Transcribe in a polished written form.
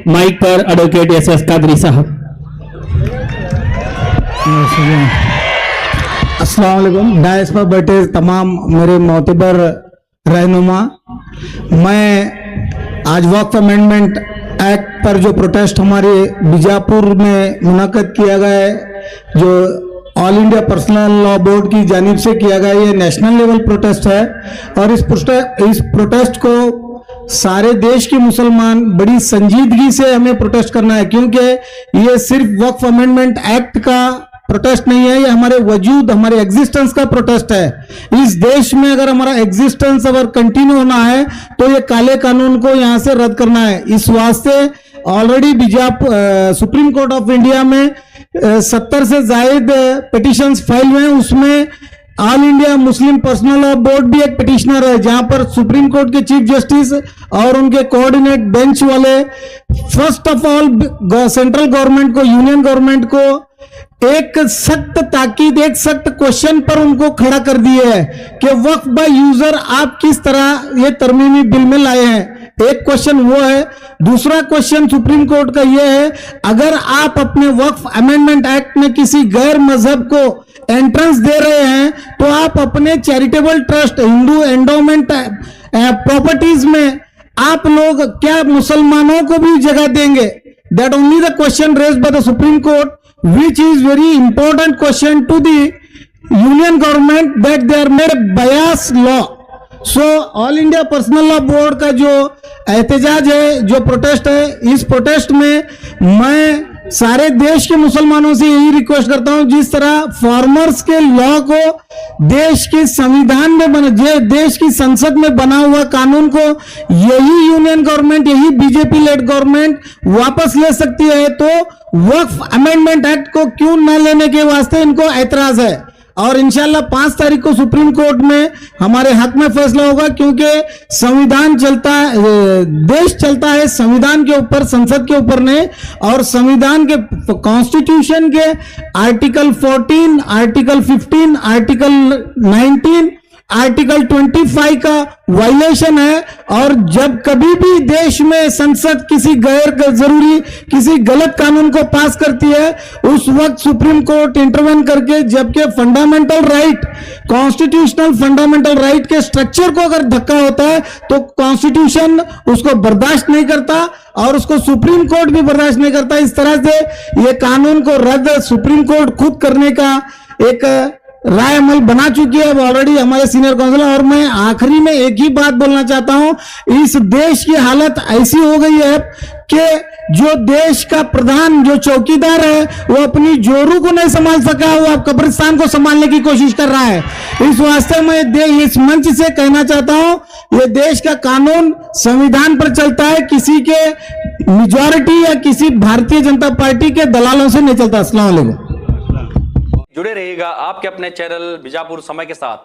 Mic पर advocate S Qadri साहब। अस्सलाम वालेकुम। डायस पर बैठे तमाम मेरे मोतबर रहनुमा, मैं आज वक्फ अमेंडमेंट एक्ट पर जो प्रोटेस्ट हमारे बीजापुर में मुनक्कद किया गया है, जो all India personal law board की जानिब से किया गया, ये नेशनल लेवल प्रोटेस्ट है। और इस प्रोटेस्ट को सारे देश के मुसलमान बड़ी संजीदगी से हमें प्रोटेस्ट करना है, क्योंकि ये सिर्फ वक्फ अमेंडमेंट एक्ट का प्रोटेस्ट नहीं है, ये हमारे वजूद, हमारे एग्जिस्टेंस का प्रोटेस्ट है। इस देश में अगर हमारा एग्जिस्टेंस अगर कंटिन्यू होना है तो ये काले कानून को यहाँ से रद्द करना है। इस वास्ते already supreme court of India में 70 से जायद पिटिशंस फाइल हुए हैं। उसमें all India Muslim personal law board भी एक पिटिशनर है, जहां पर सुप्रीम कोर्ट के चीफ जस्टिस और उनके कोऑर्डिनेट बेंच वाले first of all central government को, यूनियन गवर्नमेंट को एक सख्त ताकीद, एक सख्त क्वेश्चन पर उनको खड़ा कर दिए है कि वक्फ बाय यूजर आप किस तरह ये तरमीमी बिल में लाए हैं। एक क्वेश्चन वो है। दूसरा क्वेश्चन सुप्रीम कोर्ट का ये है, अगर आप अपने वक्फ अमेंडमेंट एक्ट में किसी गैर मजहब को एंट्रेंस दे रहे हैं तो आप अपने charitable trust, Hindu endowment properties में आप लोग क्या मुसलमानों को भी जगह देंगे? That only the question raised by the supreme court, which is very important question to the union government that they are made a bias law. So all India personal law board का जो एहतजाज है, जो protest है, इस protest में मैं सारे देश के मुसलमानों से यही रिक्वेस्ट करता हूं, जिस तरह फार्मर्स के लॉ को देश के संविधान में देश की संसद में बना हुआ कानून को यही यूनियन गवर्नमेंट, यही बीजेपी लेड गवर्नमेंट वापस ले सकती है, तो वक्फ अमेंडमेंट एक्ट को क्यों न लेने के वास्ते इनको ऐतराज है। और इंशाल्लाह 5 तारीख को सुप्रीम कोर्ट में हमारे हक में फैसला होगा, क्योंकि संविधान चलता है, देश चलता है संविधान के ऊपर, संसद के ऊपर नहीं। और संविधान के कॉन्स्टिट्यूशन के आर्टिकल 14, आर्टिकल 15, आर्टिकल 19, आर्टिकल 25 का वायलेशन है। और जब कभी भी देश में संसद किसी गैर जरूरी, किसी गलत कानून को पास करती है, उस वक्त सुप्रीम कोर्ट इंटरवेन करके, जबकि fundamental right, constitutional fundamental right के स्ट्रक्चर को अगर धक्का होता है तो कॉन्स्टिट्यूशन उसको बर्दाश्त नहीं करता और उसको सुप्रीम कोर्ट भी बर्दाश्त नहीं करता। इस तरह से ये कानून को रद्द सुप्रीम कोर्ट खुद करने का एक राय अमल बना चुकी है ऑलरेडी हमारे सीनियर काउंसिलर। और मैं आखिरी में एक ही बात बोलना चाहता हूं, इस देश की हालत ऐसी हो गई है कि जो देश का प्रधान, जो चौकीदार है, वो अपनी जोरू को नहीं संभाल सका, वो अब कब्रिस्तान को संभालने की कोशिश कर रहा है। इस वास्ते मैं इस मंच से कहना चाहता हूं, ये देश का कानून संविधान पर चलता है, किसी के मेजॉरिटी या किसी भारतीय जनता पार्टी के दलालों से नहीं चलता। अस्सलाम वालेकुम। जुड़े रहिएगा आपके अपने चैनल बीजापुर समय के साथ।